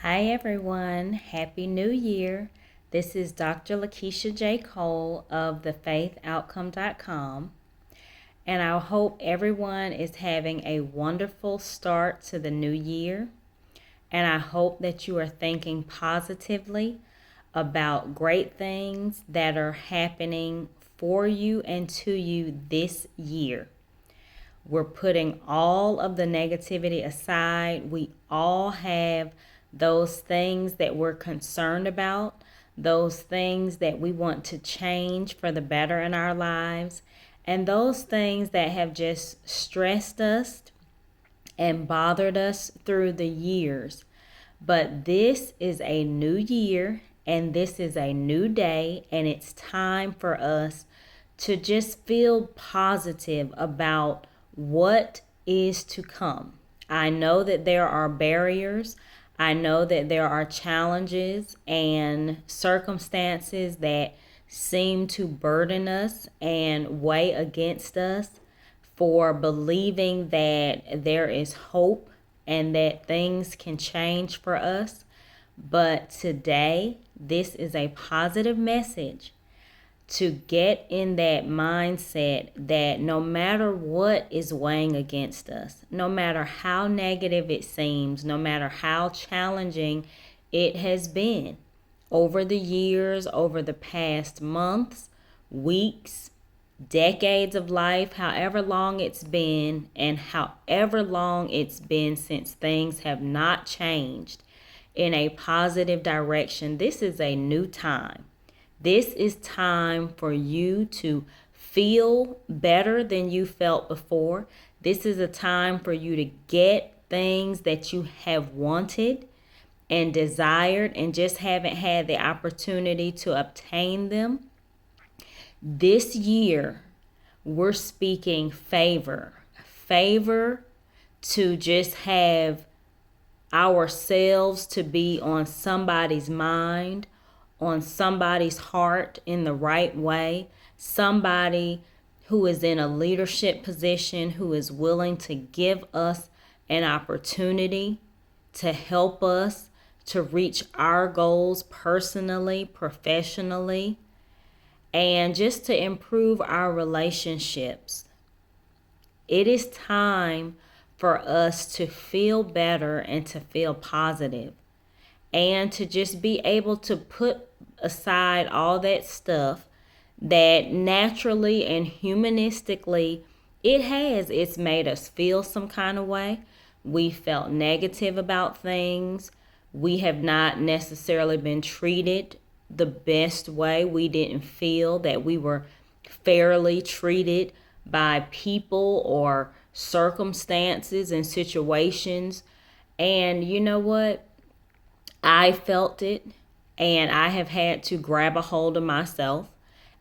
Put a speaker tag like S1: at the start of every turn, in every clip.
S1: Hi everyone, Happy New Year. This is Dr. Lakeisha J. Cole of thefaithoutcome.com, and I hope everyone is having a wonderful start to the new year. And I hope that you are thinking positively about great things that are happening for you and to you this year. We're putting all of the negativity aside. We all have those things that we're concerned about, those things that we want to change for the better in our lives, and those things that have just stressed us and bothered us through the years. But this is a new year and this is a new day, and it's time for us to just feel positive about what is to come. I know that there are barriers. I know that there are challenges and circumstances that seem to burden us and weigh against us for believing that there is hope and that things can change for us. But today, this is a positive message to get in that mindset that no matter what is weighing against us, no matter how negative it seems, no matter how challenging it has been over the years, over the past months, weeks, decades of life, however long it's been, and however long it's been since things have not changed in a positive direction, this is a new time. This is time for you to feel better than you felt before. This is a time for you to get things that you have wanted and desired and just haven't had the opportunity to obtain them. This year, we're speaking favor to just have ourselves to be on somebody's mind, on somebody's heart in the right way, somebody who is in a leadership position, who is willing to give us an opportunity to help us to reach our goals personally, professionally, and just to improve our relationships. It is time for us to feel better and to feel positive and to just be able to put aside all that stuff that naturally and humanistically it's made us feel some kind of way. We felt negative about things. We have not necessarily been treated the best way. We didn't feel that we were fairly treated by people or circumstances and situations. And you know what? I felt it, and I have had to grab a hold of myself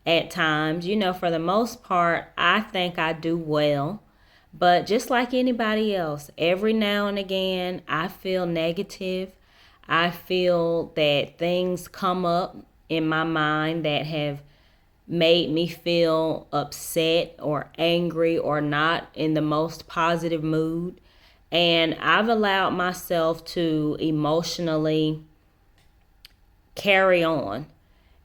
S1: at times. For the most part, I think I do well. But just like anybody else, every now and again, I feel negative. I feel that things come up in my mind that have made me feel upset or angry or not in the most positive mood. And I've allowed myself to emotionally carry on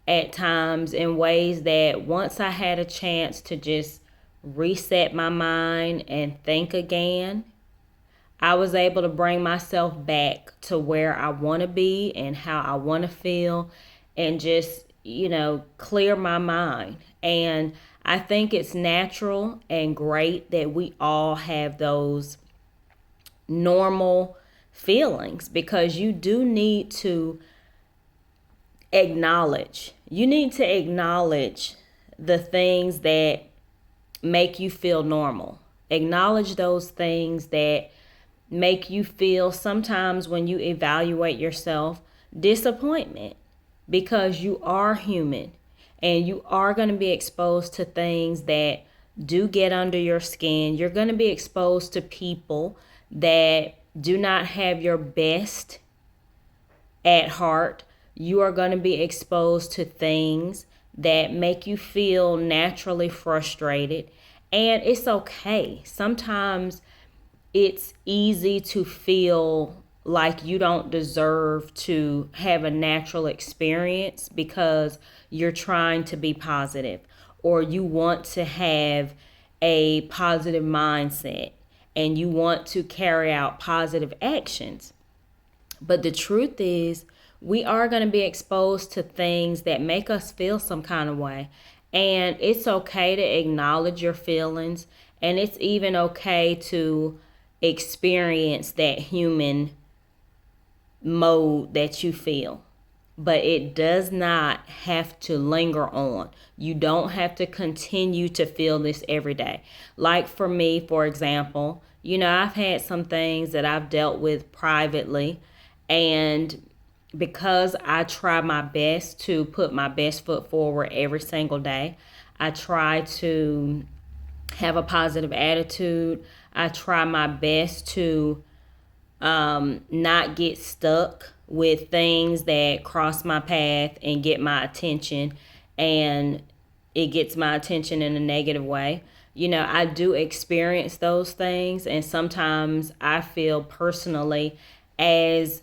S1: at times in ways that once I had a chance to just reset my mind and think again, I was able to bring myself back to where I want to be and how I want to feel and just, clear my mind. And I think it's natural and great that we all have those normal feelings because you do need to acknowledge. You need to acknowledge the things that make you feel normal. Acknowledge those things that make you feel sometimes when you evaluate yourself disappointment because you are human and you are going to be exposed to things that do get under your skin. You're going to be exposed to people that do not have your best at heart. You are going to be exposed to things that make you feel naturally frustrated. And it's okay. Sometimes it's easy to feel like you don't deserve to have a natural experience because you're trying to be positive, or you want to have a positive mindset and you want to carry out positive actions. But the truth is, we are going to be exposed to things that make us feel some kind of way. And it's okay to acknowledge your feelings, and it's even okay to experience that human mode that you feel. But it does not have to linger on. You don't have to continue to feel this every day. Like for me, for example, I've had some things that I've dealt with privately, and because I try my best to put my best foot forward every single day, I try to have a positive attitude. I try my best to not get stuck with things that cross my path and get my attention, and it gets my attention in a negative way. I do experience those things, and sometimes I feel personally, as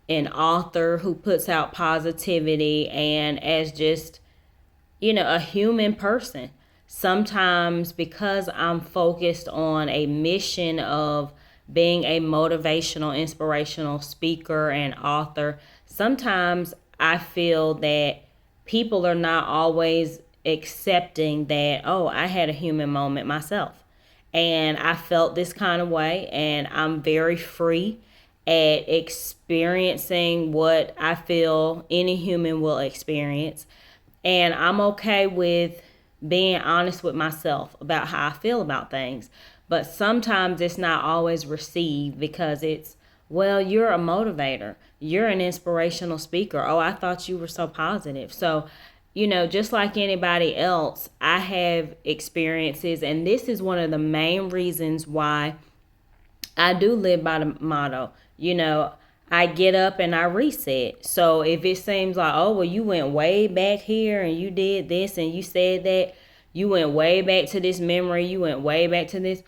S1: an author who puts out positivity and as just a human person. Sometimes, because I'm focused on a mission of being a motivational, inspirational speaker and author, sometimes I feel that people are not always accepting that, oh, I had a human moment myself. And I felt this kind of way, and I'm very free at experiencing what I feel any human will experience. And I'm okay with being honest with myself about how I feel about things. But sometimes it's not always received because it's, well, you're a motivator. You're an inspirational speaker. Oh, I thought you were so positive. So, just like anybody else, I have experiences. And this is one of the main reasons why I do live by the motto, I get up and I reset. So if it seems like, oh, well, you went way back here and you did this and you said that, you went way back to this memory, you went way back to this.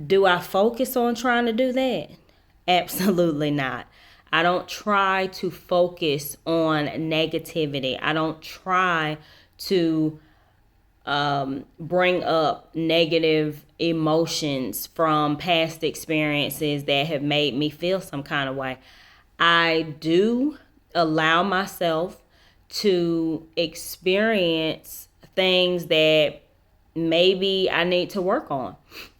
S1: Do I focus on trying to do that? Absolutely not. I don't try to focus on negativity. I don't try to bring up negative emotions from past experiences that have made me feel some kind of way. I do allow myself to experience things that maybe I need to work on.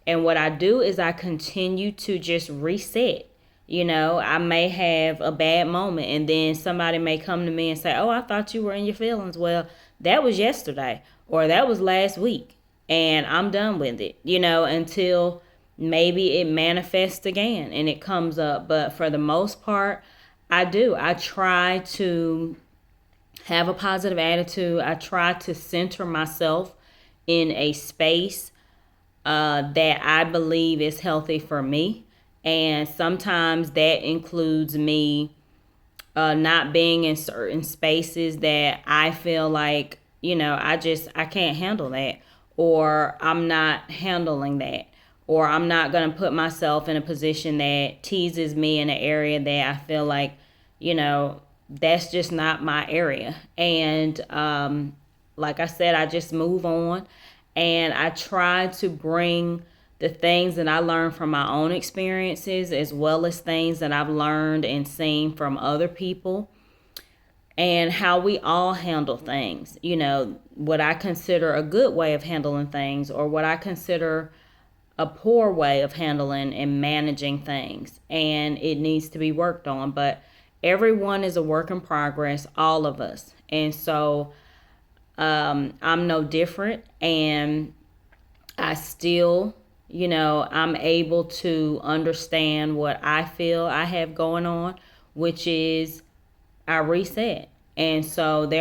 S1: And what I do is I continue to just reset. I may have a bad moment, and then somebody may come to me and say, oh, I thought you were in your feelings. Well, that was yesterday, or that was last week, and I'm done with it, until maybe it manifests again and it comes up. But for the most part, I do. I try to have a positive attitude. I try to center myself in a space that I believe is healthy for me. And sometimes that includes me not being in certain spaces that I feel like, I can't handle that, or I'm not handling that, or I'm not going to put myself in a position that teases me in an area that I feel like, that's just not my area. And like I said, I just move on, and I try to bring the things that I learned from my own experiences, as well as things that I've learned and seen from other people, and how we all handle things. What I consider a good way of handling things, or what I consider a poor way of handling and managing things. And it needs to be worked on. But everyone is a work in progress, all of us. And so I'm no different. And I still, I'm able to understand what I feel I have going on, which is I reset. And so there